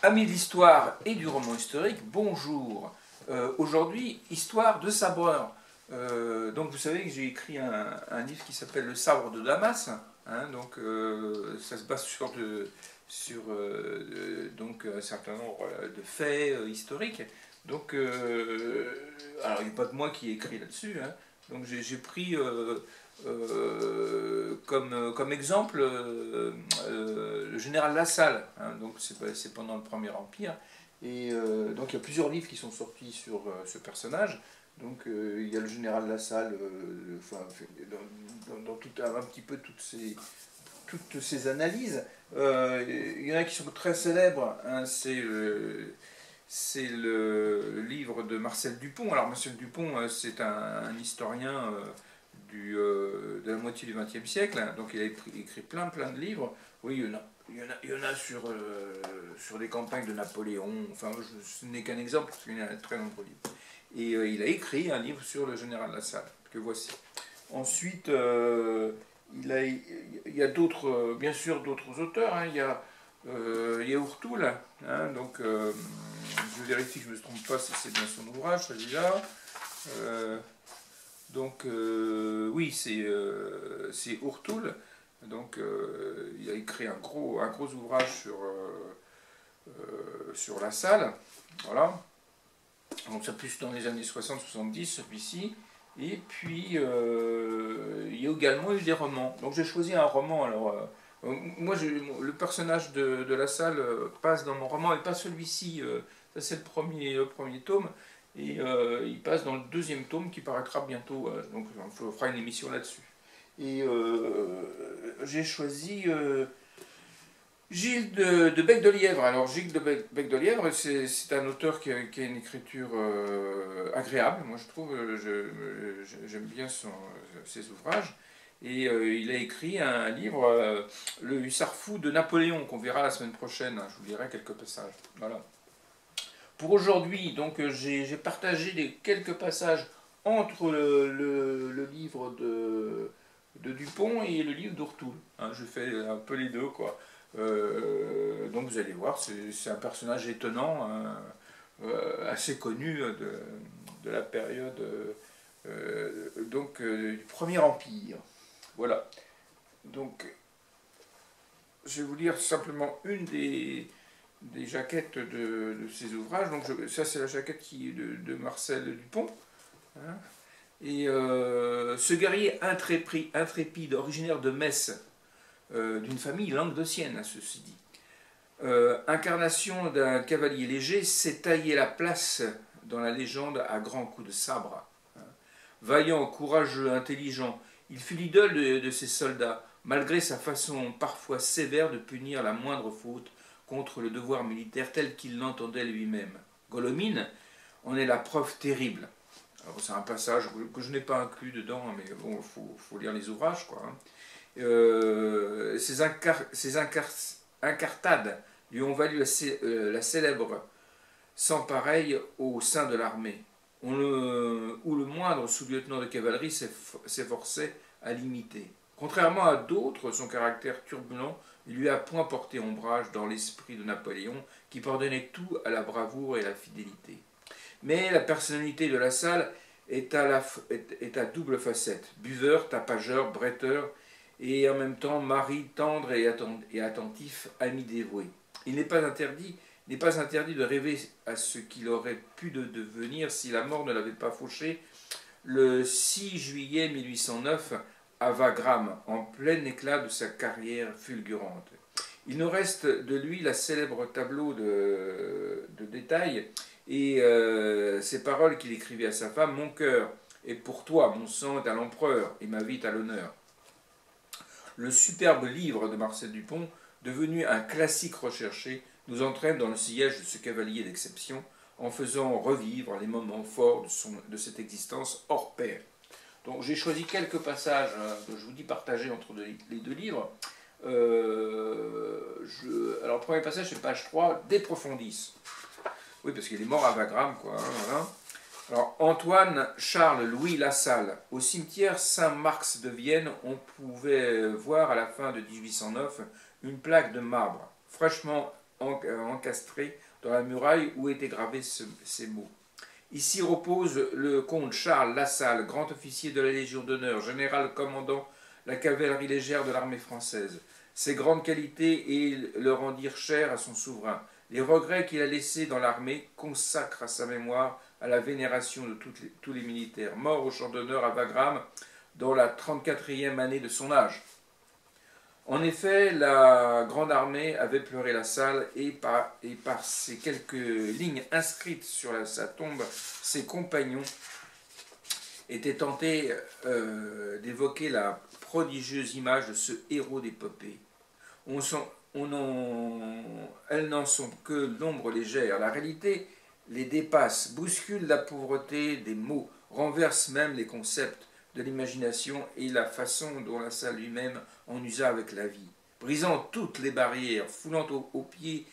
Amis de l'histoire et du roman historique, bonjour. Aujourd'hui, histoire de sabreur. Donc vous savez que j'ai écrit un livre qui s'appelle Le sabre de Damas. Hein, donc ça se base sur un certain nombre de faits historiques. Donc, alors il n'y a pas que moi qui ai écrit là-dessus. Hein. Donc j'ai pris comme exemple le général Lassalle. Hein, donc c'est pendant le Premier Empire. Et donc il y a plusieurs livres qui sont sortis sur ce personnage. Donc il y a le général Lassalle, enfin, dans tout, un petit peu toutes ces analyses. Il y en a qui sont très célèbres. Hein, c'est le livre de Marcel Dupont. Alors Marcel Dupont, c'est un historien de la moitié du XXe siècle. Hein, donc il a écrit plein de livres. Oui, il y en a sur les campagnes de Napoléon. Enfin, ce n'est qu'un exemple, parce qu'il y en a très nombreux livres. Et il a écrit un livre sur le général Lassalle, que voici. Ensuite, il y a d'autres, bien sûr, d'autres auteurs. Hein. Il y a Urtul, hein, donc je vérifie que je ne me trompe pas si c'est bien son ouvrage, celui-là. Oui, c'est Urtul. Donc il a écrit un gros ouvrage sur Lassalle. Voilà. Donc ça plus dans les années 60-70, celui-ci. Et puis il y a également eu des romans. Donc j'ai choisi un roman. Alors moi, le personnage de Lassalle passe dans mon roman, et pas celui-ci. Ça c'est le premier tome. Et il passe dans le deuxième tome qui paraîtra bientôt. Donc on fera une émission là-dessus. Et j'ai choisi Gilles de Bec de Lièvre. Alors Gilles de Bec de Lièvre, c'est un auteur qui a une écriture agréable. Moi je trouve, j'aime bien ses ouvrages. Et il a écrit un livre, Le Hussard fou de Napoléon, qu'on verra la semaine prochaine. Je vous lirai quelques passages. Voilà. Pour aujourd'hui, donc j'ai partagé quelques passages entre le livre de Dupont et le livre d'Urtul. Hein, je fais un peu les deux, quoi. Donc vous allez voir, c'est un personnage étonnant, hein, assez connu de la période du Premier Empire. Voilà. Donc je vais vous lire simplement une des jaquettes de ces ouvrages. Donc ça c'est la jaquette de Marcel Dupont. Hein. Et ce guerrier intrépide, originaire de Metz, d'une famille languedocienne, hein, ceci dit, incarnation d'un cavalier léger, s'est taillé la place dans la légende à grands coups de sabre. Hein. Vaillant, courageux, intelligent, il fut l'idole de ses soldats, malgré sa façon parfois sévère de punir la moindre faute contre le devoir militaire tel qu'il l'entendait lui-même. Golomine en est la preuve terrible. Alors c'est un passage que je n'ai pas inclus dedans, mais bon, il faut lire les ouvrages, quoi. Hein. Ces incartades lui ont valu la célèbre sans pareil au sein de l'armée, où le moindre sous-lieutenant de cavalerie s'efforçait à l'imiter. Contrairement à d'autres, son caractère turbulent ne lui a point porté ombrage dans l'esprit de Napoléon, qui pardonnait tout à la bravoure et à la fidélité. Mais la personnalité de Lassalle est à double facette. Buveur, tapageur, bretteur, et en même temps mari tendre et attentif, ami dévoué. Il n'est pas interdit de rêver à ce qu'il aurait pu devenir si la mort ne l'avait pas fauché le 6 juillet 1809 à Wagram, en plein éclat de sa carrière fulgurante. Il nous reste de lui la célèbre tableau de détails et ces paroles qu'il écrivait à sa femme: « Mon cœur est pour toi, mon sang est à l'empereur et ma vie est à l'honneur. » Le superbe livre de Marcel Dupont, devenu un classique recherché, nous entraîne dans le sillage de ce cavalier d'exception, en faisant revivre les moments forts de cette existence hors pair. Donc j'ai choisi quelques passages que je vous dis partagés entre les deux livres. Alors le premier passage, c'est page 3, De Profundis. Oui, parce qu'il est mort à Wagram, quoi. Hein, voilà. Alors, Antoine Charles Louis Lassalle. Au cimetière Saint-Marx de Vienne, on pouvait voir à la fin de 1809 une plaque de marbre, fraîchement encastrés dans la muraille où étaient gravés ces mots. Ici repose le comte Charles Lassalle, grand officier de la Légion d'honneur, général commandant la cavalerie légère de l'armée française. Ses grandes qualités le rendirent cher à son souverain. Les regrets qu'il a laissés dans l'armée consacrent à sa mémoire à la vénération de tous les militaires, morts au champ d'honneur à Wagram dans la 34e année de son âge. En effet, la grande armée avait pleuré Lassalle et par ces quelques lignes inscrites sur sa tombe, ses compagnons étaient tentés d'évoquer la prodigieuse image de ce héros d'épopée. Elles n'en sont que l'ombre légère. La réalité les dépasse, bouscule la pauvreté des mots, renverse même les concepts de l'imagination et la façon dont Lassalle lui-même en usa avec la vie. Brisant toutes les barrières, foulant aux pieds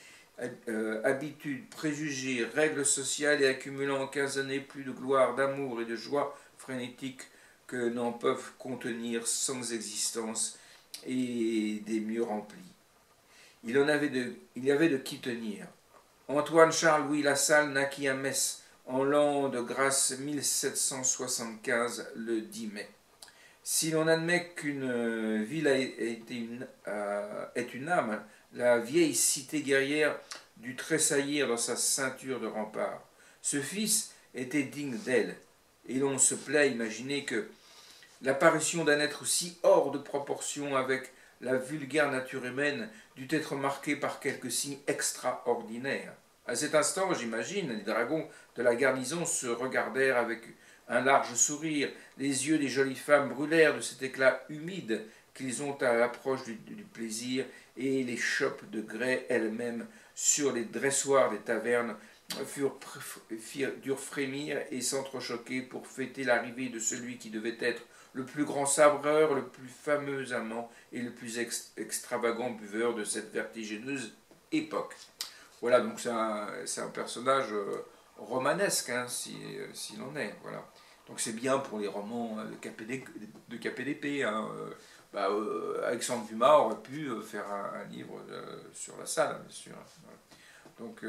habitudes, préjugés, règles sociales et accumulant en 15 années plus de gloire, d'amour et de joie frénétique que n'en peuvent contenir sans existence et des murs remplis. Il y avait de qui tenir. Antoine Charles-Louis Lassalle naquit à Metz en l'an de grâce 1775, le 10 mai. Si l'on admet qu'une ville est une âme, la vieille cité guerrière dut tressaillir dans sa ceinture de remparts. Ce fils était digne d'elle, et l'on se plaît à imaginer que l'apparition d'un être si hors de proportion avec la vulgaire nature humaine dut être marquée par quelques signes extraordinaires. À cet instant, j'imagine, les dragons de la garnison se regardèrent avec un large sourire, les yeux des jolies femmes brûlèrent de cet éclat humide qu'ils ont à l'approche du plaisir, et les chopes de grès elles-mêmes sur les dressoirs des tavernes durent frémir et s'entrechoquer pour fêter l'arrivée de celui qui devait être le plus grand sabreur, le plus fameux amant et le plus extravagant buveur de cette vertigineuse époque. Voilà, donc c'est un personnage romanesque, hein, s'il en est. Voilà. Donc c'est bien pour les romans de KPDP. Hein, Alexandre Dumas aurait pu faire un livre sur Lassalle, bien sûr. Voilà. Donc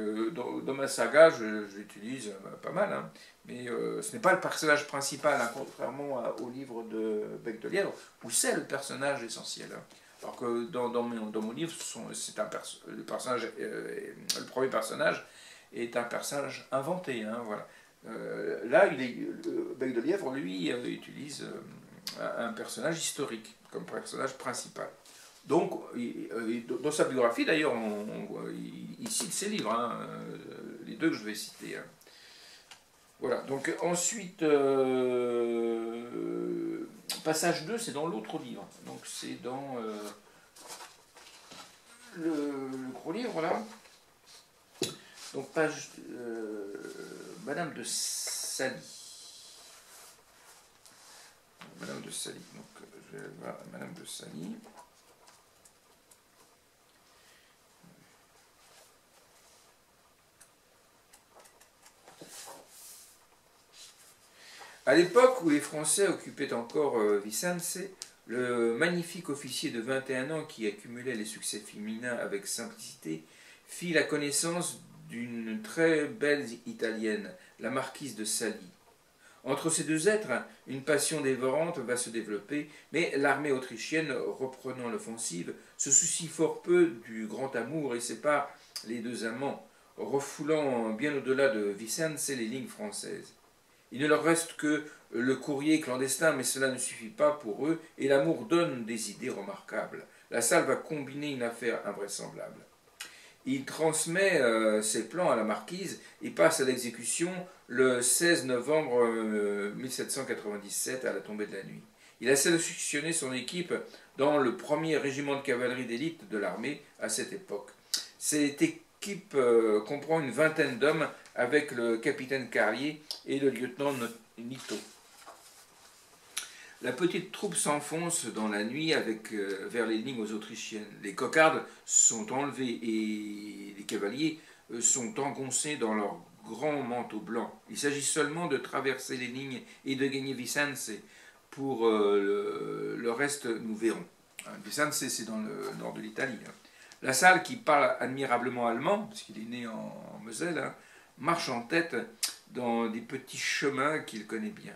dans ma saga, je l'utilise pas mal, hein, mais ce n'est pas le personnage principal, hein, contrairement au livre de Bec de Lièvre, où c'est le personnage essentiel. Hein. Alors que dans mon livre, le premier personnage est un personnage inventé. Hein, voilà. Là, Bec de Lièvre, lui, utilise un personnage historique comme personnage principal. Donc, dans sa biographie, d'ailleurs, il cite ses livres, hein, les deux que je vais citer. Hein. Voilà, donc ensuite, passage 2, c'est dans l'autre livre. Donc, c'est dans le gros livre, là. Donc, page Madame de Sally. Madame de Sally. Donc, je vais voir Madame de Sally. À l'époque où les Français occupaient encore Vicence, le magnifique officier de 21 ans qui accumulait les succès féminins avec simplicité fit la connaissance d'une très belle italienne, la marquise de Sally. Entre ces deux êtres, une passion dévorante va se développer, mais l'armée autrichienne, reprenant l'offensive, se soucie fort peu du grand amour et sépare les deux amants, refoulant bien au-delà de Vicence les lignes françaises. Il ne leur reste que le courrier clandestin, mais cela ne suffit pas pour eux, et l'amour donne des idées remarquables. Lassalle va combiner une affaire invraisemblable. Il transmet ses plans à la marquise et passe à l'exécution le 16 novembre 1797 à la tombée de la nuit. Il a sélectionné son équipe dans le premier régiment de cavalerie d'élite de l'armée à cette époque. Cette équipe comprend une vingtaine d'hommes avec le capitaine Carlier et le lieutenant Nito. La petite troupe s'enfonce dans la nuit vers les lignes autrichiennes. Les cocardes sont enlevées et les cavaliers sont engoncés dans leurs grands manteaux blancs. Il s'agit seulement de traverser les lignes et de gagner Vicence. Pour le reste, nous verrons. Vicence, c'est dans le nord de l'Italie. La Salle, qui parle admirablement allemand, parce qu'il est né en Moselle, hein, marche en tête dans des petits chemins qu'il connaît bien.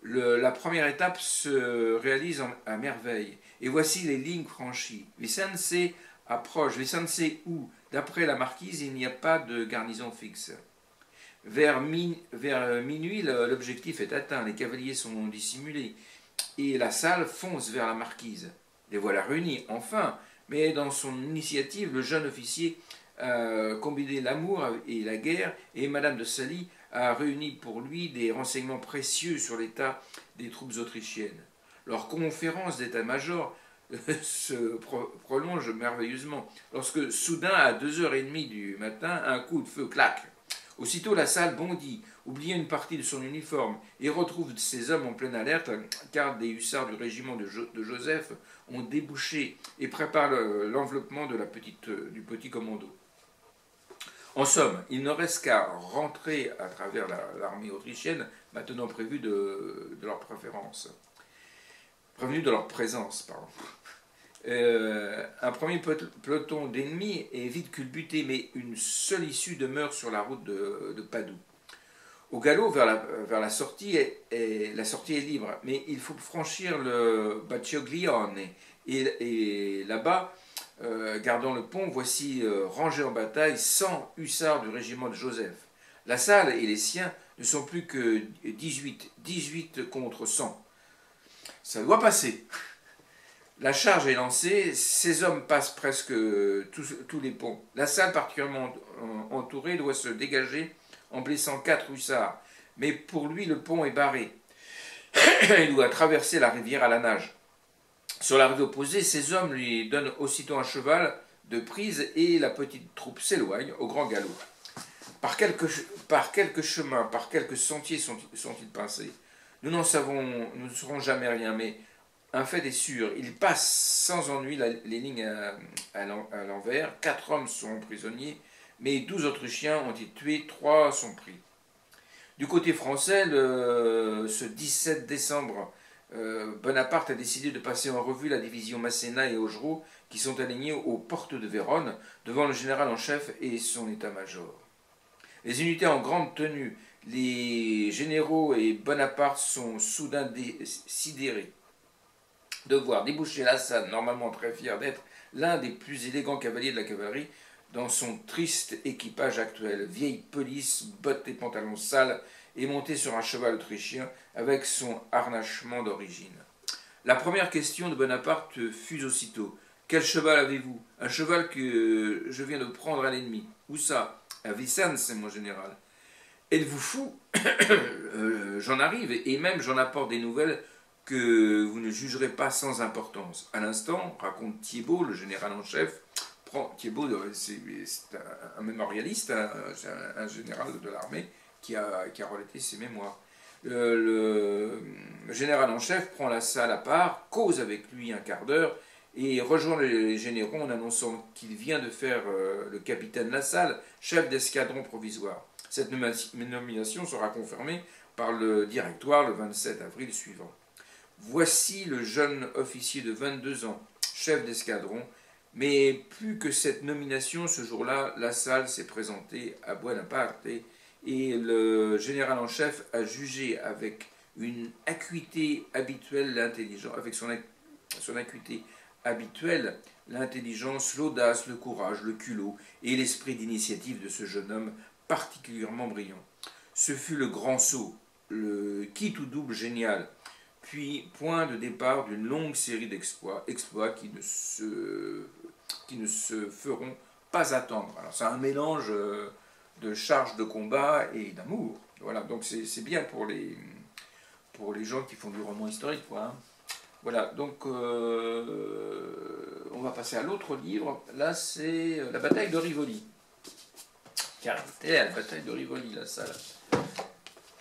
La première étape se réalise à merveille. Et voici les lignes franchies. Vicence approche. Vicence où, d'après la marquise, il n'y a pas de garnison fixe. Vers minuit, l'objectif est atteint. Les cavaliers sont dissimulés. Et la Salle fonce vers la marquise. Les voilà réunis, enfin. Mais dans son initiative, le jeune officier a combiné l'amour et la guerre. Et Madame de Saly a réuni pour lui des renseignements précieux sur l'état des troupes autrichiennes. Leur conférence d'état-major se prolonge merveilleusement, lorsque soudain, à 2h30 du matin, un coup de feu claque. Aussitôt, la Salle bondit, oublie une partie de son uniforme et retrouve ses hommes en pleine alerte, car des hussards du régiment de Joseph ont débouché et préparent l'enveloppement du petit commando. En somme, il ne reste qu'à rentrer à travers l'armée autrichienne, maintenant prévenue de leur présence. Pardon. Un premier peloton d'ennemis est vite culbuté, mais une seule issue demeure sur la route de Padoue. Au galop, vers la sortie, la sortie est libre, mais il faut franchir le Baccioglione. Et là-bas, gardant le pont, voici rangés en bataille 100 hussards du régiment de Joseph. La Salle et les siens ne sont plus que 18 contre 100. Ça doit passer. La charge est lancée, ces hommes passent presque tous les ponts. La Salle, particulièrement entourée, doit se dégager en blessant 4 hussards. Mais pour lui, le pont est barré. Il doit traverser la rivière à la nage. Sur la rive opposée, ces hommes lui donnent aussitôt un cheval de prise et la petite troupe s'éloigne au grand galop. Par quelques chemins, par quelques sentiers sont-ils pincés. Nous ne saurons jamais rien, mais un fait est sûr, ils passent sans ennui les lignes à l'envers. 4 hommes sont prisonniers, mais 12 Autrichiens ont été tués, 3 sont pris. Du côté français, ce 17 décembre, Bonaparte a décidé de passer en revue la division Masséna et Augereau qui sont alignés aux portes de Vérone devant le général en chef et son état-major. Les unités en grande tenue, les généraux et Bonaparte sont soudain sidérés de voir déboucher la Salle, normalement très fier d'être l'un des plus élégants cavaliers de la cavalerie, dans son triste équipage actuel, vieille pelisse, bottes et pantalons sales, et monté sur un cheval autrichien avec son harnachement d'origine. La première question de Bonaparte fut aussitôt: « Quel cheval avez-vous ? » « Un cheval que je viens de prendre à l'ennemi. »« Où ça ? » ?»« À Vicence, mon général. »« Êtes-vous fou ? J'en arrive, et même j'en apporte des nouvelles que vous ne jugerez pas sans importance. » À l'instant, raconte Thiébaut, le général en chef. Thiébaut, c'est un mémorialiste, un général de l'armée qui a relaté ses mémoires. Le général en chef prend la Salle à part, cause avec lui un quart d'heure et rejoint les généraux en annonçant qu'il vient de faire le capitaine Lassalle chef d'escadron provisoire. Cette nomination sera confirmée par le directoire le 27 avril suivant. Voici le jeune officier de 22 ans, chef d'escadron, mais plus que cette nomination, ce jour-là, Lassalle s'est présenté à Buonaparte et le général en chef a jugé avec une acuité habituelle l'intelligence, avec son acuité habituelle, l'intelligence, l'audace, le courage, le culot et l'esprit d'initiative de ce jeune homme particulièrement brillant. Ce fut le grand saut, le quitte ou double génial, puis point de départ d'une longue série d'exploits, exploits qui ne se feront pas attendre. Alors c'est un mélange de charge de combat et d'amour. Voilà, donc c'est bien pour les gens qui font du roman historique, quoi. Hein. Voilà, donc on va passer à l'autre livre. Là, c'est la bataille de Rivoli. Car c'était la bataille de Rivoli, la Salle,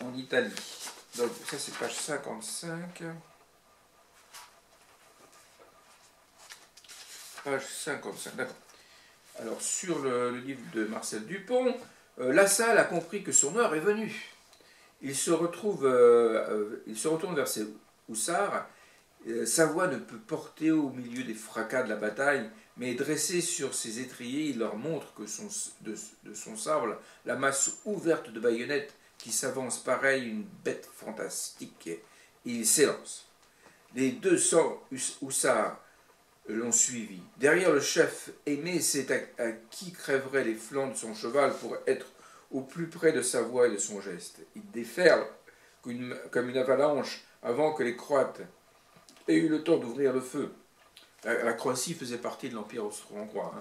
en Italie. Donc ça, c'est page 55. Page 55, d'accord. Alors, sur le livre de Marcel Dupont, La Salle a compris que son heure est venue. Il se retourne vers ses hussards Sa voix ne peut porter au milieu des fracas de la bataille, mais dressé sur ses étriers, il leur montre que de son sabre la masse ouverte de baïonnettes qui s'avance pareil une bête fantastique. Et il s'élance. Les 200 hussards l'ont suivi. Derrière le chef aimé, c'est à qui crèverait les flancs de son cheval pour être au plus près de sa voix et de son geste. Il déferle comme une avalanche avant que les Croates aient eu le temps d'ouvrir le feu. La Croatie faisait partie de l'Empire austro-hongrois.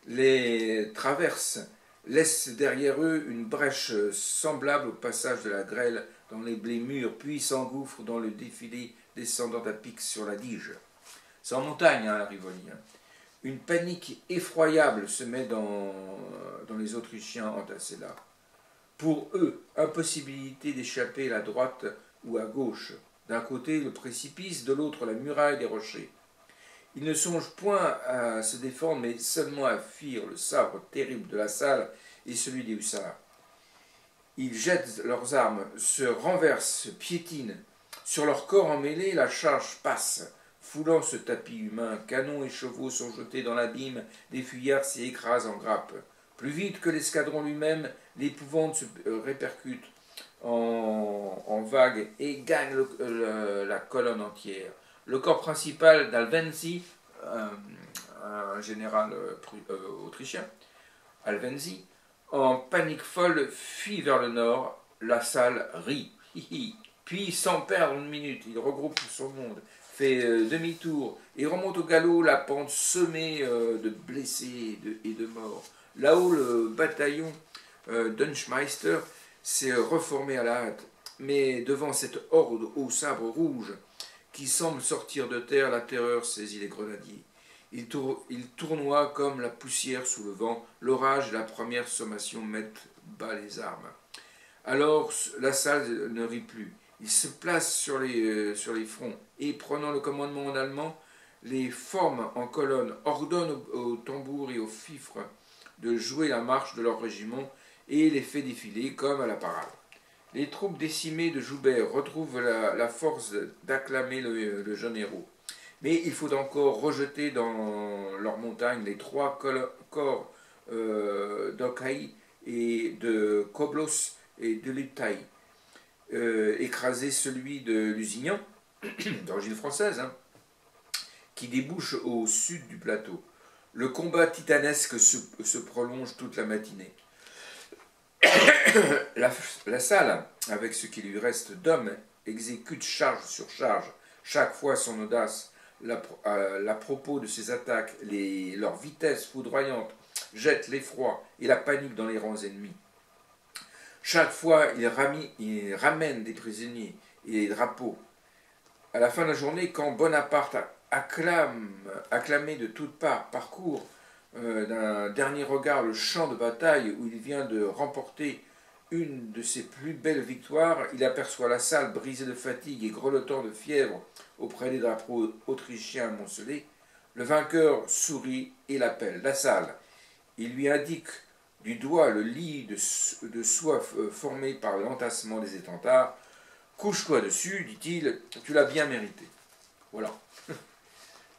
Les traverses laissent derrière eux une brèche semblable au passage de la grêle dans les blés mûrs, puis s'engouffrent dans le défilé descendant à pic sur la Dige. C'est en montagne, la Rivoli. Une panique effroyable se met dans les Autrichiens entassés là. Pour eux, impossibilité d'échapper à droite ou à gauche. D'un côté, le précipice, de l'autre, la muraille des rochers. Ils ne songent point à se défendre, mais seulement à fuir le sabre terrible de la salle et celui des hussards. Ils jettent leurs armes, se renversent, se piétinent. Sur leur corps emmêlé, la charge passe, foulant ce tapis humain. Canons et chevaux sont jetés dans l'abîme, des fuyards s'y écrasent en grappes. Plus vite que l'escadron lui-même, l'épouvante se répercute en vagues et gagne la colonne entière. Le corps principal d'Alvensi, un général autrichien, Alvensi, en panique folle, fuit vers le nord. La salle rit. Puis, sans perdre une minute, il regroupe son monde, fait demi-tour et remonte au galop la pente semée de blessés et de morts. Là-haut, le bataillon Dunschmeister s'est reformé à la hâte. Mais devant cette horde au sabre rouge qui semble sortir de terre, la terreur saisit les grenadiers. Ils tournoient comme la poussière sous le vent. L'orage et la première sommation mettent bas les armes. Alors la salle ne rit plus. Il se place sur les fronts et, prenant le commandement en allemand, les forme en colonne, ordonne aux tambours et aux fifres de jouer la marche de leur régiment et les fait défiler comme à la parade. Les troupes décimées de Joubert retrouvent la force d'acclamer le jeune héros. Mais il faut encore rejeter dans leurs montagnes les 3 corps d'Okai et de Koblos et de Lutaï. Écraser celui de Lusignan, d'origine française, qui débouche au sud du plateau. Le combat titanesque se prolonge toute la matinée. La salle, avec ce qui lui reste d'hommes, exécute charge sur charge, chaque fois son audace, l'à propos de ses attaques, leur vitesse foudroyante jette l'effroi et la panique dans les rangs ennemis. Chaque fois, il ramène des prisonniers et des drapeaux. À la fin de la journée, quand Bonaparte acclamé de toutes parts, parcourt d'un dernier regard le champ de bataille où il vient de remporter une de ses plus belles victoires, il aperçoit la salle brisée de fatigue et grelottant de fièvre auprès des drapeaux autrichiens amoncelés. Le vainqueur sourit et l'appelle. La salle. Il lui indique du doigt le lit de soie formé par l'entassement des étentards. Couche-toi dessus, dit-il, tu l'as bien mérité. Voilà.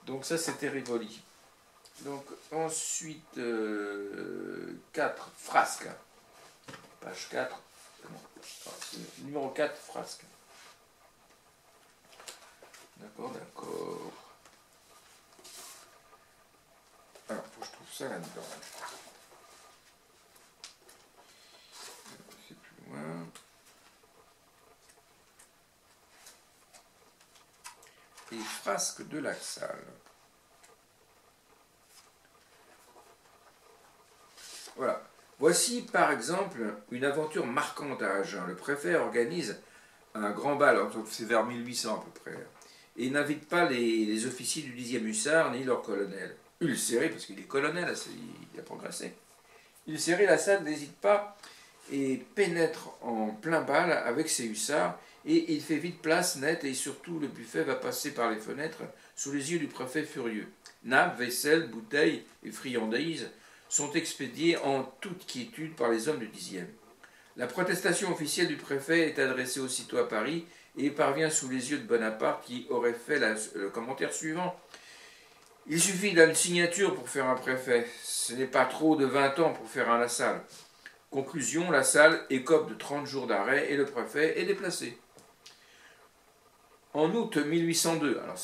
Donc ça, c'était Rivoli. Donc ensuite, 4, frasques. Page 4, numéro 4, frasques. D'accord. Alors, faut que je trouve ça là-dedans. C'est plus loin. Les frasques de Laxale. Voilà. Voici par exemple une aventure marquante à Agen. Le préfet organise un grand bal, c'est vers 1800 à peu près, et n'invite pas les officiers du 10e hussard ni leur colonel. Ulcéré, parce qu'il est colonel, il a progressé. Ulcéré, la salle n'hésite pas et pénètre en plein bal avec ses hussards, et il fait vite place nette, et surtout le buffet va passer par les fenêtres sous les yeux du préfet furieux. Nappes, vaisselle, bouteilles et friandises sont expédiés en toute quiétude par les hommes du 10e. La protestation officielle du préfet est adressée aussitôt à Paris et parvient sous les yeux de Bonaparte qui aurait fait le commentaire suivant. Il suffit d'une signature pour faire un préfet. Ce n'est pas trop de 20 ans pour faire un Lassalle. Conclusion, Lassalle écope de 30 jours d'arrêt et le préfet est déplacé. En août 1802, alors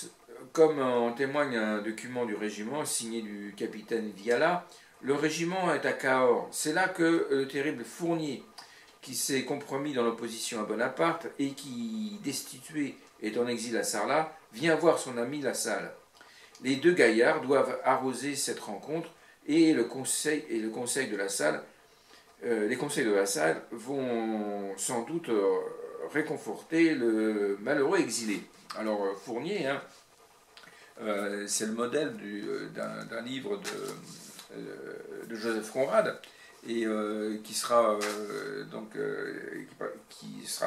comme en témoigne un document du régiment signé du capitaine Viala, le régiment est à Cahors. C'est là que le terrible Fournier, qui s'est compromis dans l'opposition à Bonaparte et qui, destitué, est en exil à Sarlat, vient voir son ami Lassalle. Les deux gaillards doivent arroser cette rencontre et le conseil de Lassalle, les conseils de Lassalle vont sans doute réconforter le malheureux exilé. Alors Fournier, hein, c'est le modèle d'un livre de Joseph Conrad et qui sera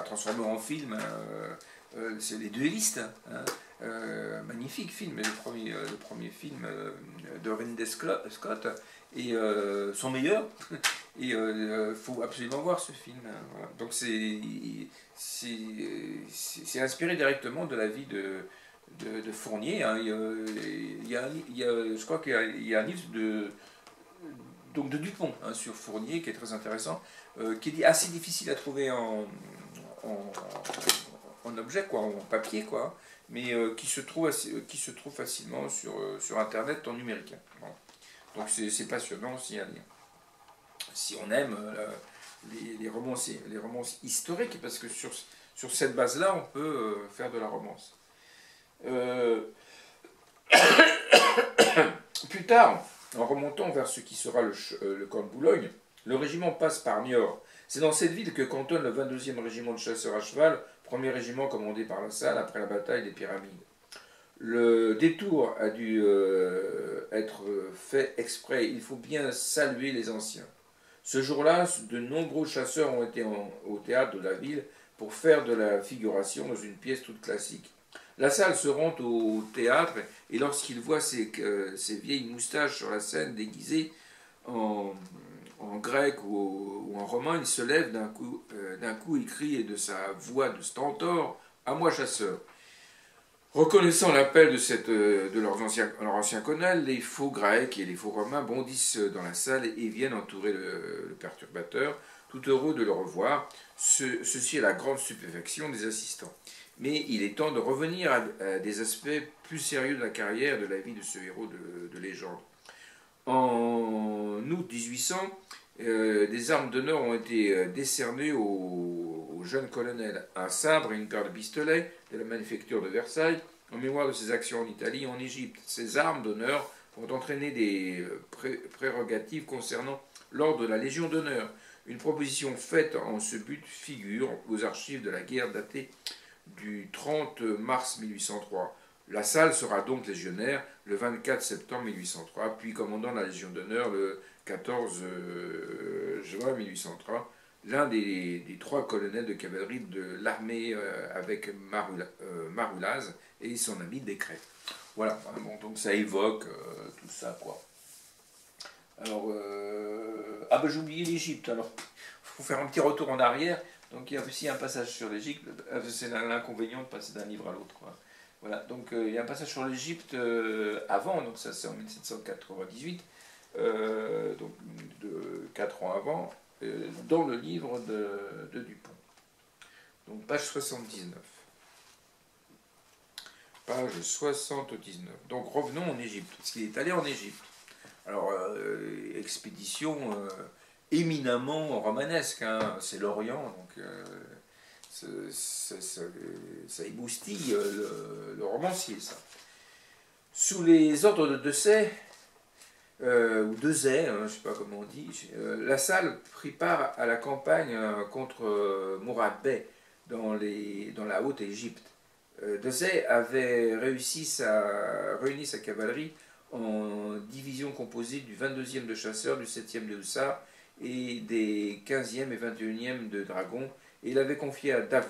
transformé en film. C'est Les Duellistes, hein, magnifique film, le premier film de Ridley Scott et son meilleur. Et il faut absolument voir ce film. Hein, voilà. Donc c'est inspiré directement de la vie de Fournier. Hein. Je crois qu'il y a un livre de Dupont, hein, sur Fournier qui est très intéressant, qui est assez difficile à trouver en objet, quoi, en papier, quoi, mais qui se trouve facilement sur Internet en numérique. Bon. Donc c'est passionnant aussi à lire. Si on aime les romances historiques, parce que sur cette base-là, on peut faire de la romance. Plus tard, en remontant vers ce qui sera le camp de Boulogne, le régiment passe par Niort. C'est dans cette ville que cantonne le 22e régiment de chasseurs à cheval, premier régiment commandé par Lassalle après la bataille des Pyramides. Le détour a dû être fait exprès, il faut bien saluer les anciens. Ce jour-là, de nombreux chasseurs ont été au théâtre de la ville pour faire de la figuration dans une pièce toute classique. Lassalle se rend au théâtre et lorsqu'il voit ses vieilles moustaches sur la scène déguisées en grec ou en romain, il se lève d'un coup il crie et de sa voix de stentor « À moi chasseur !» Reconnaissant l'appel de leur ancien colonel, les faux grecs et les faux romains bondissent dans la salle et viennent entourer le perturbateur, tout heureux de le revoir. Ceci est la grande stupéfaction des assistants. Mais il est temps de revenir à des aspects plus sérieux de la carrière et de la vie de ce héros de légende. En août 1800, des armes d'honneur ont été décernées au jeune colonel, un sabre et une paire de pistolets de la manufacture de Versailles, en mémoire de ses actions en Italie et en Égypte. Ces armes d'honneur vont entraîner des prérogatives concernant l'ordre de la Légion d'honneur. Une proposition faite en ce but figure aux archives de la guerre datée du 30 mars 1803. Lassalle sera donc légionnaire le 24 septembre 1803, puis commandant la Légion d'honneur le 14 juin 1803, l'un des trois colonels de cavalerie de l'armée avec Maroulaz et son ami Descrest. Voilà, bon, donc ça évoque tout ça, quoi. Alors, j'ai oublié l'Égypte, alors il faut faire un petit retour en arrière. Donc il y a aussi un passage sur l'Égypte, c'est l'inconvénient de passer d'un livre à l'autre, quoi. Voilà, donc il y a un passage sur l'Égypte avant, donc ça c'est en 1798, donc de 4 ans avant, dans le livre de Dupont. Donc page 79. Page 79. Donc revenons en Égypte, parce qu'il est allé en Égypte. Alors, expédition éminemment romanesque, hein, c'est l'Orient, donc ça émoustille le romancier, ça. Sous les ordres de Desaix, ou Dezay, hein, je ne sais pas comment on dit, Lassalle prit part à la campagne contre Mourad Bey dans la Haute-Égypte. Dezay avait réuni sa cavalerie en division composée du 22e de chasseurs, du 7e de hussards et des 15e et 21e de dragons, et il avait confié à Davout.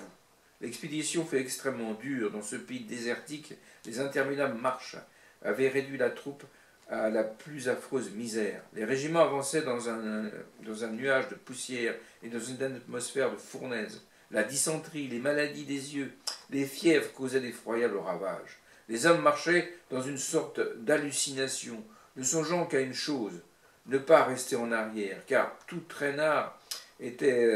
L'expédition fait extrêmement dure. Dans ce pays désertique, les interminables marches avaient réduit la troupe à la plus affreuse misère. Les régiments avançaient dans un nuage de poussière et dans une atmosphère de fournaise. La dysenterie, les maladies des yeux, les fièvres causaient d'effroyables ravages. Les hommes marchaient dans une sorte d'hallucination, ne songeant qu'à une chose, ne pas rester en arrière, car tout traînard était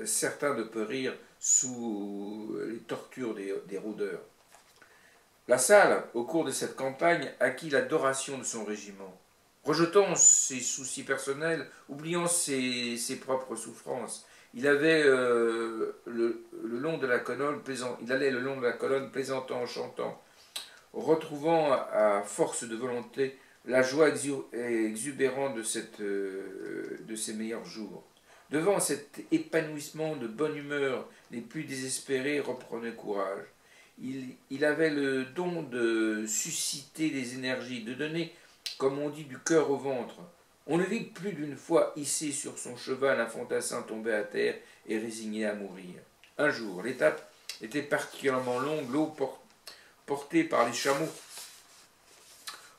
certain de périr sous les tortures des rôdeurs. La Salle, au cours de cette campagne, acquit l'adoration de son régiment. Rejetant ses soucis personnels, oubliant ses propres souffrances, il avait le long de la colonne il allait le long de la colonne plaisantant, chantant, retrouvant à force de volonté la joie exubérante de ses meilleurs jours. Devant cet épanouissement de bonne humeur, les plus désespérés reprenaient courage. Il avait le don de susciter des énergies, de donner, comme on dit, du cœur au ventre. On le vit plus d'une fois hissé sur son cheval, un fantassin tombé à terre et résigné à mourir. Un jour, l'étape était particulièrement longue, l'eau portée par les chameaux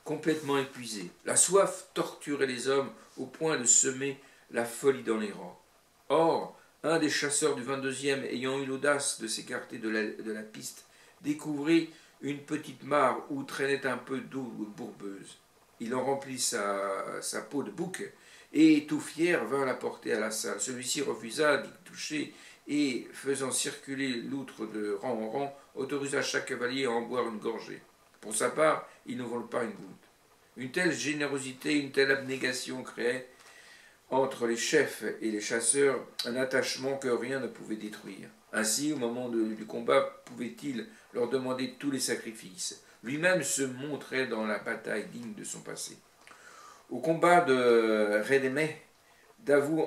complètement épuisés. La soif torturait les hommes au point de semer la folie dans les rangs. Or, un des chasseurs du 22e, ayant eu l'audace de s'écarter de la piste, découvrit une petite mare où traînait un peu d'eau bourbeuse. Il en remplit sa peau de bouc et, tout fier, vint la porter à la Salle. Celui-ci refusa d'y toucher et, faisant circuler l'outre de rang en rang, autorisa chaque cavalier à en boire une gorgée. Pour sa part, il ne vole pas une goutte. Une telle générosité, une telle abnégation créaient entre les chefs et les chasseurs un attachement que rien ne pouvait détruire. Ainsi, au moment du combat, pouvait-il leur demander tous les sacrifices. Lui-même se montrait dans la bataille digne de son passé. Au combat de Redemeh, Davout,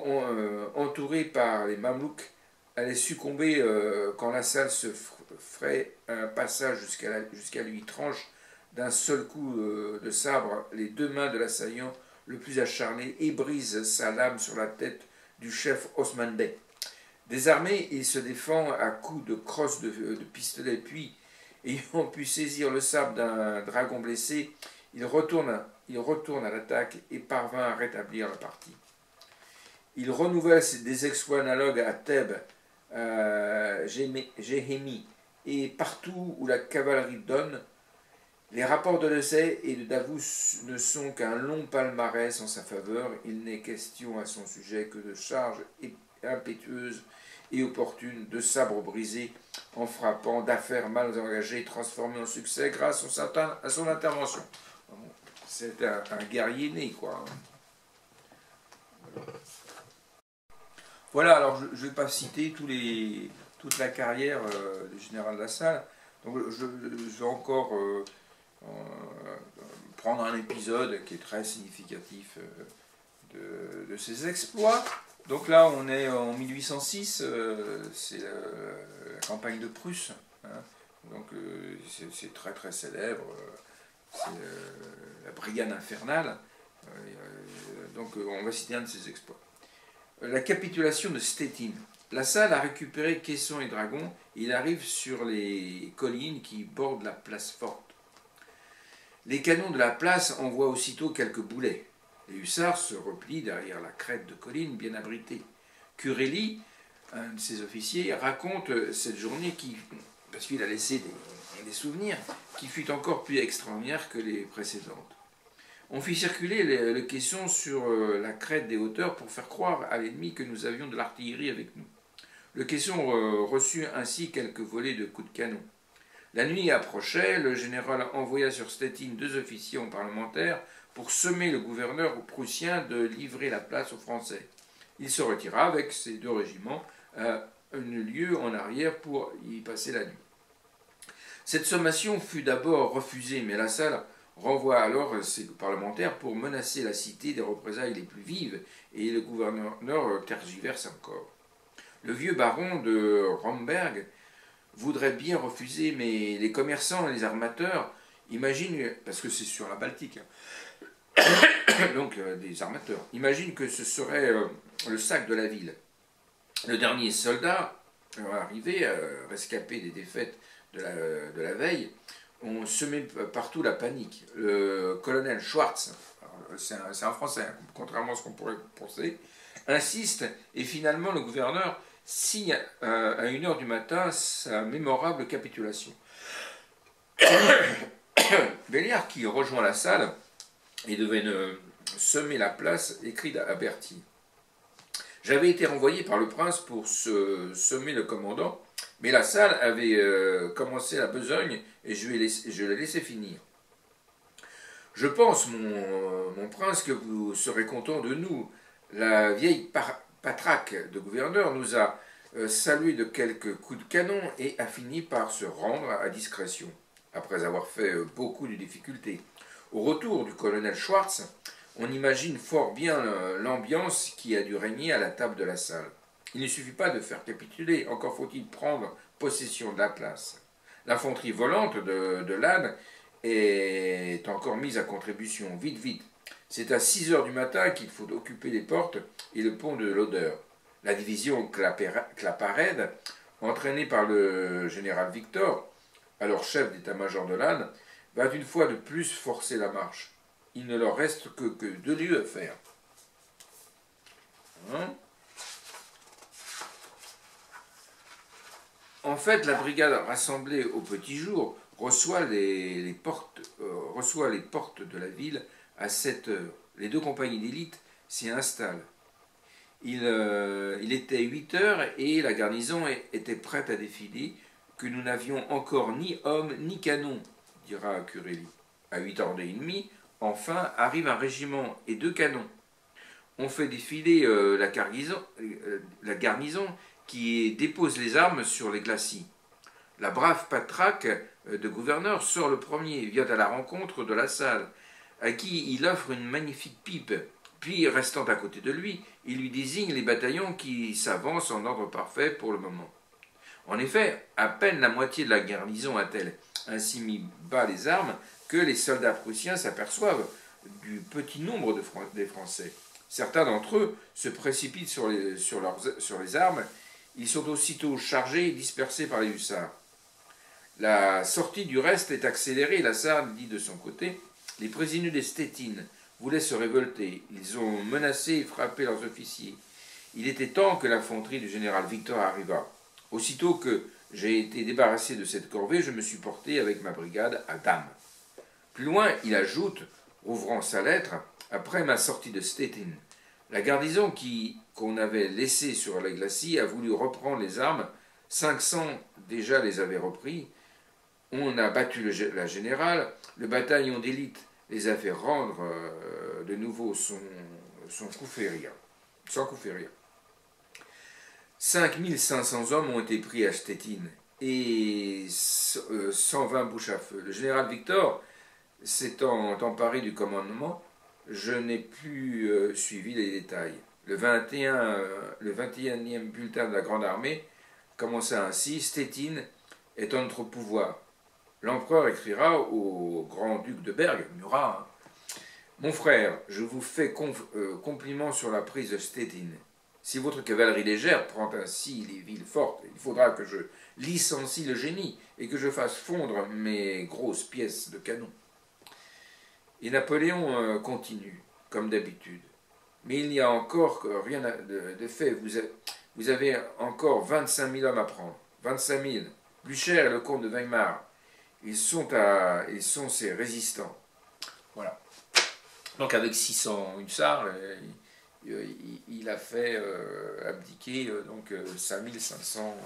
entouré par les Mamelouks, allait succomber quand la Salle se ferait un passage jusqu'à lui, tranche d'un seul coup de sabre les deux mains de l'assaillant le plus acharné et brise sa lame sur la tête du chef Osman Bey. Désarmé, il se défend à coups de crosse de pistolet, puis, ayant pu saisir le sabre d'un dragon blessé, il retourne à l'attaque et parvint à rétablir la partie. Il renouvelle des exploits analogues à Thèbes, à Jéhémie, et partout où la cavalerie donne. Les rapports de Lesay et de Davout ne sont qu'un long palmarès en sa faveur. Il n'est question à son sujet que de charges impétueuses et opportunes, de sabres brisés en frappant, d'affaires mal engagées transformées en succès grâce à son intervention. C'est un guerrier né, quoi. Voilà, alors je ne vais pas citer toute la carrière du général Lassalle. Donc je vais encore prendre un épisode qui est très significatif de ses exploits. Donc là, on est en 1806, c'est la campagne de Prusse. Hein. Donc c'est très très célèbre. C'est la brigade infernale. Donc on va citer un de ses exploits. La capitulation de Stettin. La Salle a récupéré caissons et dragons et il arrive sur les collines qui bordent la place forte. Les canons de la place envoient aussitôt quelques boulets. Les hussards se replient derrière la crête de colline bien abritée. Curelli, un de ses officiers, raconte cette journée parce qu'il a laissé des souvenirs, qui fut encore plus extraordinaire que les précédentes. On fit circuler le caisson sur la crête des hauteurs pour faire croire à l'ennemi que nous avions de l'artillerie avec nous. Le caisson reçut ainsi quelques volées de coups de canon. La nuit approchait, le général envoya sur Stettin 2 officiers parlementaires pour semer le gouverneur prussien de livrer la place aux Français. Il se retira avec ses 2 régiments à un lieu en arrière pour y passer la nuit. Cette sommation fut d'abord refusée, mais La Salle renvoie alors ses parlementaires pour menacer la cité des représailles les plus vives, et le gouverneur tergiverse encore. Le vieux baron de Romberg voudrait bien refuser, mais les commerçants et les armateurs imaginent, parce que c'est sur la Baltique, donc des armateurs, imaginent que ce serait le sac de la ville. Le dernier soldat arrivé, rescapé des défaites de la veille, ont semé partout la panique. Le colonel Schwartz, c'est un Français, contrairement à ce qu'on pourrait penser, insiste, et finalement le gouverneur signe à 1 h du matin sa mémorable capitulation. Belliard, qui rejoint la salle et devait semer la place, écrit à Berthier. J'avais été renvoyé par le prince pour semer le commandant, mais la salle avait commencé la besogne et je l'ai laissé finir. Je pense, mon prince, que vous serez content de nous. La vieille patraque de gouverneur nous a salué de quelques coups de canon et a fini par se rendre à discrétion, après avoir fait beaucoup de difficultés. Au retour du colonel Schwartz, on imagine fort bien l'ambiance qui a dû régner à la table de la salle. Il ne suffit pas de faire capituler, encore faut-il prendre possession de la place. L'infanterie volante de l'âne est encore mise à contribution. Vite, vite. C'est à 6 h du matin qu'il faut occuper les portes et le pont de l'Odeur. La division Claparède, entraînée par le général Victor, alors chef d'état-major de l'âne, va une fois de plus forcer la marche. Il ne leur reste que 2 lieues à faire. Hein? En fait, la brigade rassemblée au petit jour reçoit les portes de la ville à 7 h. Les 2 compagnies d'élite s'y installent. Il était 8 h et la garnison était prête à défiler, que nous n'avions encore ni hommes ni canons, dira Curelli. À 8 h 30, enfin, arrive un régiment et 2 canons. On fait défiler la garnison qui dépose les armes sur les glacis. La brave patraque de gouverneur sort le premier, vient à la rencontre de la salle, à qui il offre une magnifique pipe. Puis, restant à côté de lui, il lui désigne les bataillons qui s'avancent en ordre parfait pour le moment. En effet, à peine la moitié de la garnison a-t-elle ainsi mis bas les armes que les soldats prussiens s'aperçoivent du petit nombre des Français. Certains d'entre eux se précipitent sur les armes. Ils sont aussitôt chargés et dispersés par les hussards. La sortie du reste est accélérée. La salle dit de son côté: les prisonniers des Stettin voulaient se révolter. Ils ont menacé et frappé leurs officiers. Il était temps que l'infanterie du général Victor arrivât. Aussitôt que j'ai été débarrassé de cette corvée, je me suis porté avec ma brigade à Damme. Plus loin, il ajoute, ouvrant sa lettre, après ma sortie de Stettin, la garnison qu'on avait laissée sur les glacis a voulu reprendre les armes. 500 déjà les avaient repris. On a battu la générale. Le bataillon d'élite les a fait rendre de nouveau son coup férir. Sans coup férir. 5500 hommes ont été pris à Stettin et 120 bouches à feu. Le général Victor s'étant emparé du commandement, je n'ai plus suivi les détails. Le 21e bulletin de la Grande Armée commença ainsi: Stettin est en notre pouvoir. L'empereur écrira au grand-duc de Berg, Murat, mon frère, je vous fais compliment sur la prise de Stettin. Si votre cavalerie légère prend ainsi les villes fortes, il faudra que je licencie le génie et que je fasse fondre mes grosses pièces de canon. Et Napoléon continue, comme d'habitude. Mais il n'y a encore rien de fait. Vous avez encore 25 000 hommes à prendre. 25 000. Blücher et le comte de Weimar. Ils sont ces résistants. Voilà. Donc avec 600 hussards, il a fait abdiquer 5500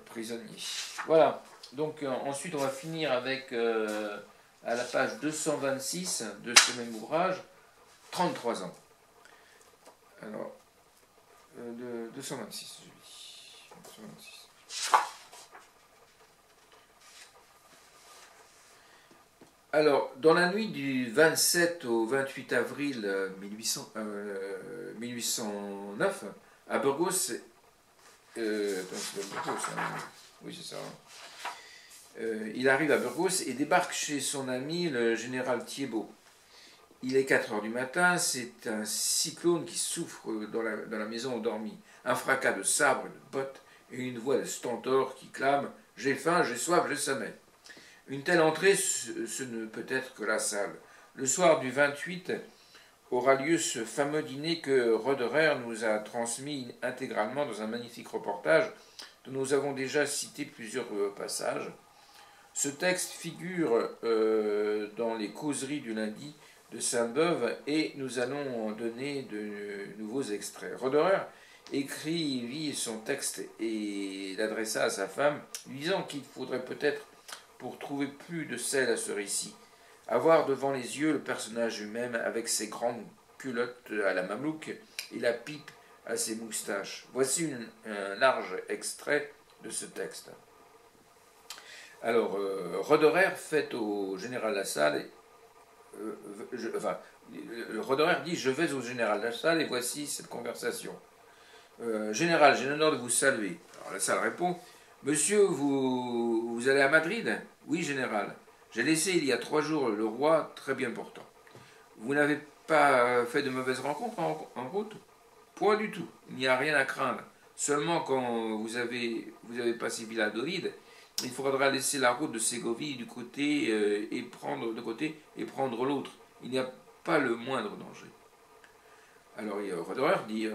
prisonniers. Voilà. Donc ensuite on va finir avec, à la page 226 de ce même ouvrage, 33 ans. Alors, 226, je dis. 226. Alors, dans la nuit du 27 au 28 avril 1809, à Burgos, oui, c'est ça. Il arrive à Burgos et débarque chez son ami le général Thiébaut. Il est 4 h du matin, c'est un cyclone qui souffre dans la maison endormie. Un fracas de sabres et de bottes et une voix de stentor qui clame « J'ai faim, j'ai soif, j'ai sommeil ». Une telle entrée, ce ne peut être que la salle. Le soir du 28, aura lieu ce fameux dîner que Roderer nous a transmis intégralement dans un magnifique reportage dont nous avons déjà cité plusieurs passages. Ce texte figure dans les causeries du lundi de Sainte-Beuve et nous allons en donner de nouveaux extraits. Roderer écrivit son texte et l'adressa à sa femme, lui disant qu'il faudrait peut-être, pour trouver plus de sel à ce récit, avoir devant les yeux le personnage lui-même avec ses grandes culottes à la mamelouk et la pipe à ses moustaches. Voici un large extrait de ce texte. Alors, Roderer fait au général Lassalle, Roderer dit « Je vais au général Lassalle et voici cette conversation. Général, j'ai l'honneur de vous saluer. » Alors Lassalle répond « Monsieur, vous allez à Madrid ?»« Oui, général. J'ai laissé il y a 3 jours le roi très bien portant. Vous n'avez pas fait de mauvaises rencontres en route ? Point du tout. Il n'y a rien à craindre. Seulement quand vous avez passé Valladolid, il faudra laisser la route de Ségovie du côté et prendre l'autre. Il n'y a pas le moindre danger. Alors Roderer dit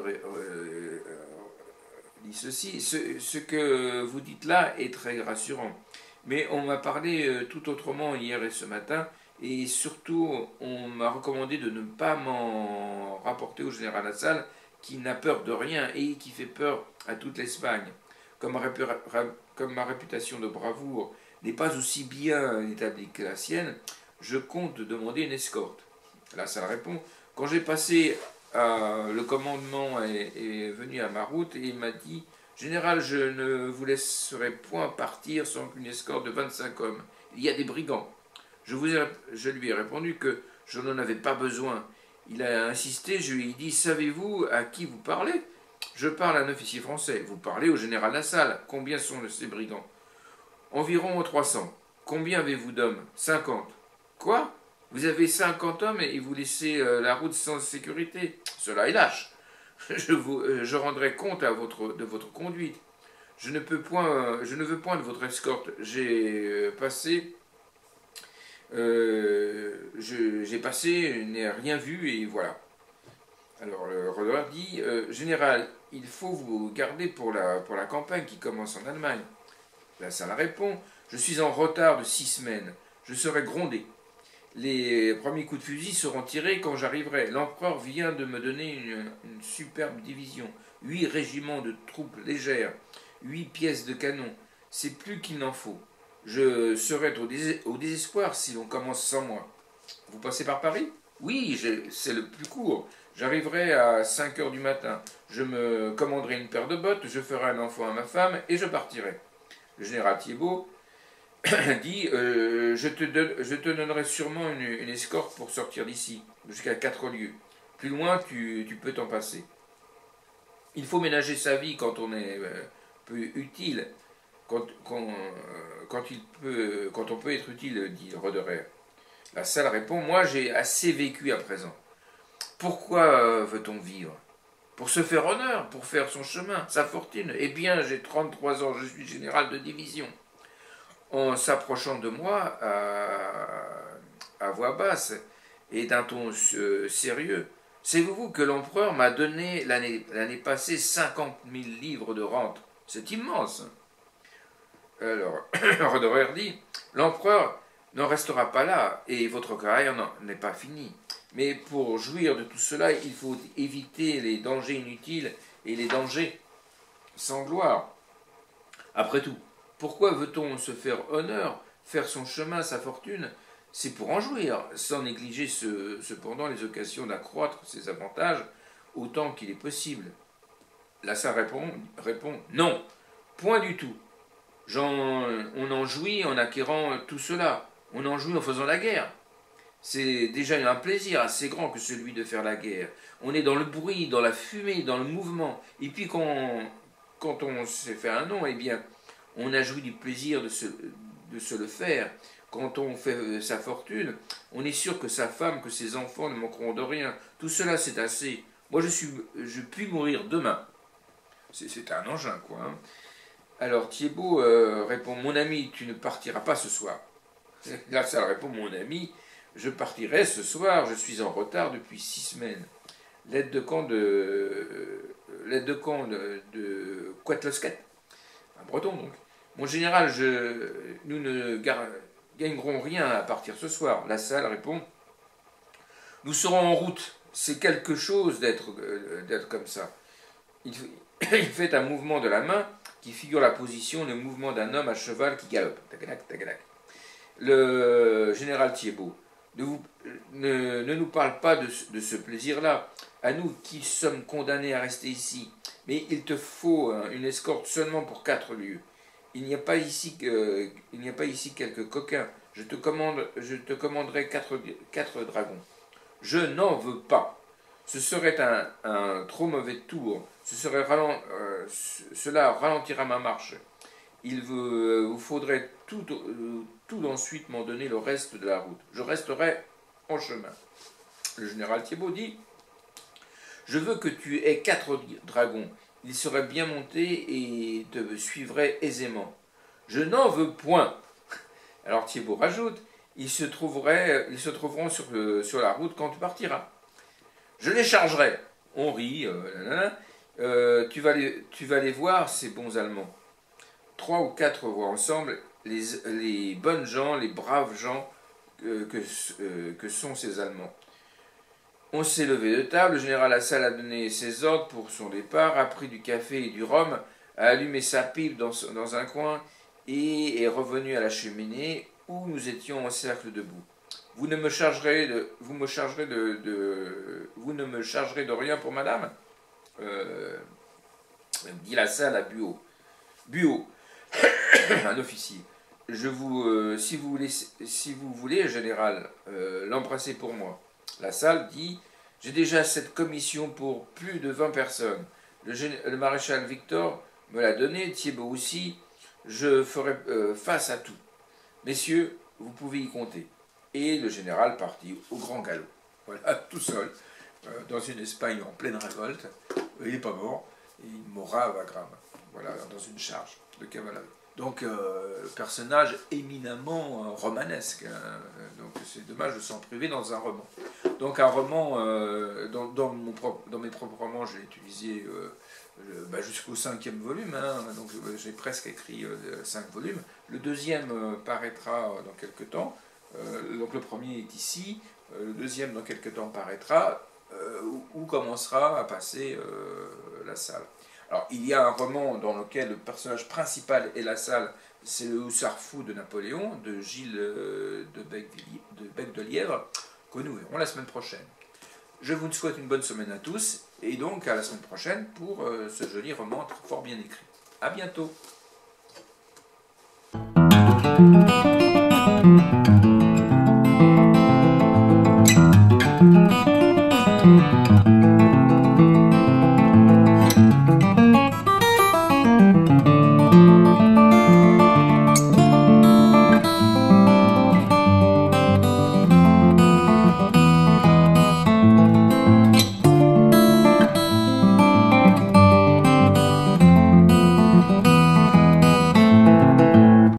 ceci, ce que vous dites là est très rassurant. Mais on m'a parlé tout autrement hier et ce matin, et surtout on m'a recommandé de ne pas m'en rapporter au général Lassalle, qui n'a peur de rien et qui fait peur à toute l'Espagne. Comme ma réputation de bravoure n'est pas aussi bien établie que la sienne, je compte demander une escorte. Lassalle répond, quand j'ai passé le commandement est venu à ma route et il m'a dit, général, je ne vous laisserai point partir sans qu'une escorte de 25 hommes. Il y a des brigands. Je lui ai répondu que je n'en avais pas besoin. Il a insisté, je lui ai dit, savez-vous à qui vous parlez ? Je parle à un officier français. Vous parlez au général Lassalle. Combien sont ces brigands ? Environ 300. Combien avez-vous d'hommes ? 50. Quoi ? Vous avez 50 hommes et vous laissez la route sans sécurité ? Cela est lâche. Je rendrai compte de votre conduite. Je ne veux point de votre escorte. J'ai passé, je n'ai rien vu et voilà. Alors le Roderer dit, général, il faut vous garder pour la campagne qui commence en Allemagne. Lassalle répond, je suis en retard de 6 semaines. Je serai grondé. Les premiers coups de fusil seront tirés quand j'arriverai. L'empereur vient de me donner une superbe division. 8 régiments de troupes légères, 8 pièces de canon. C'est plus qu'il n'en faut. Je serai au désespoir si l'on commence sans moi. Vous passez par Paris ? Oui, c'est le plus court. J'arriverai à 5 heures du matin. Je me commanderai une paire de bottes, je ferai un enfant à ma femme et je partirai. Le général Thiébaut dit je te donnerai sûrement une escorte pour sortir d'ici, jusqu'à 4 lieues. Plus loin, tu peux t'en passer. Il faut ménager sa vie quand on est peu utile, quand on peut être utile, dit Roderer. Lassalle répond, moi j'ai assez vécu à présent. Pourquoi veut-on vivre ? Pour se faire honneur, pour faire son chemin, sa fortune. Eh bien, j'ai 33 ans, je suis général de division. En s'approchant de moi à voix basse et d'un ton sérieux, savez-vous que l'empereur m'a donné l'année passée 50 000 livres de rente ? C'est immense. Alors, Roderer dit, l'empereur n'en restera pas là et votre carrière n'est pas finie. Mais pour jouir de tout cela, il faut éviter les dangers inutiles et les dangers sans gloire. Après tout, pourquoi veut-on se faire honneur, faire son chemin, sa fortune ? C'est pour en jouir, sans négliger cependant les occasions d'accroître ses avantages autant qu'il est possible. Lassalle répond non, point du tout. On en jouit en acquérant tout cela. On en jouit en faisant la guerre. C'est déjà un plaisir assez grand que celui de faire la guerre. On est dans le bruit, dans la fumée, dans le mouvement. Et puis quand on s'est fait un nom, eh bien, on a joui du plaisir de se le faire. Quand on fait sa fortune, on est sûr que sa femme, que ses enfants ne manqueront de rien. Tout cela, c'est assez. Moi, je puis mourir demain. C'est un engin, quoi. Hein. Alors Thiébaut répond, mon ami, tu ne partiras pas ce soir. Là, ça répond, mon ami, Je partirai ce soir, je suis en retard depuis 6 semaines. L'aide de camp de Coatlosquet, un breton donc. Mon général, nous ne gagnerons rien à partir ce soir. La Salle répond, nous serons en route. C'est quelque chose d'être comme ça. Il fait un mouvement de la main qui figure la position, le mouvement d'un homme à cheval qui galope. Tagadac, tagadac. Le général Thiebaut, ne nous parle pas de ce plaisir-là, à nous qui sommes condamnés à rester ici. Mais il te faut une escorte seulement pour 4 lieues. Il n'y a pas ici quelques coquins. Je te commanderai 4 dragons. Je n'en veux pas. Ce serait un trop mauvais tour. Cela ralentira ma marche. Vous faudrait tout ensuite m'en donner le reste de la route. Je resterai en chemin. Le général Thiebaut dit, je veux que tu aies 4 dragons. Ils seraient bien montés et te suivraient aisément. Je n'en veux point. Alors Thiebaut rajoute, ils se trouveront sur la route quand tu partiras. Je les chargerai. On rit. Tu vas les voir, ces bons Allemands. 3 ou 4 voient ensemble les bonnes gens, les braves gens que sont ces Allemands. On s'est levé de table, le général Lassalle a donné ses ordres pour son départ, a pris du café et du rhum, a allumé sa pipe dans un coin et est revenu à la cheminée où nous étions en cercle debout. Vous ne me chargerez de rien pour madame dit Lassalle à Buot. Buot, un officier. Si vous voulez, général, l'embrasser pour moi. Lassalle dit, j'ai déjà cette commission pour plus de 20 personnes. Le maréchal Victor me l'a donné, Thiebaut aussi. Je ferai face à tout. Messieurs, vous pouvez y compter. Et le général partit au grand galop. Voilà, tout seul, dans une Espagne en pleine révolte. Il n'est pas mort, et il mourra à Wagram. Voilà, dans une charge de cavalerie. Donc, personnage éminemment romanesque. Hein. Donc, c'est dommage de s'en priver dans un roman. Donc, un roman, dans mes propres romans, j'ai utilisé jusqu'au 5e volume. Hein. Donc, j'ai presque écrit 5 volumes. Le deuxième paraîtra dans quelques temps. Donc, le premier est ici. Le deuxième, dans quelques temps, paraîtra. Où commencera à passer Lassalle. Alors, il y a un roman dans lequel le personnage principal est Lassalle, c'est le hussard fou de Napoléon, de Gilles de Bec de Lièvre, que nous verrons la semaine prochaine. Je vous souhaite une bonne semaine à tous, et donc à la semaine prochaine pour ce joli roman fort bien écrit. À bientôt.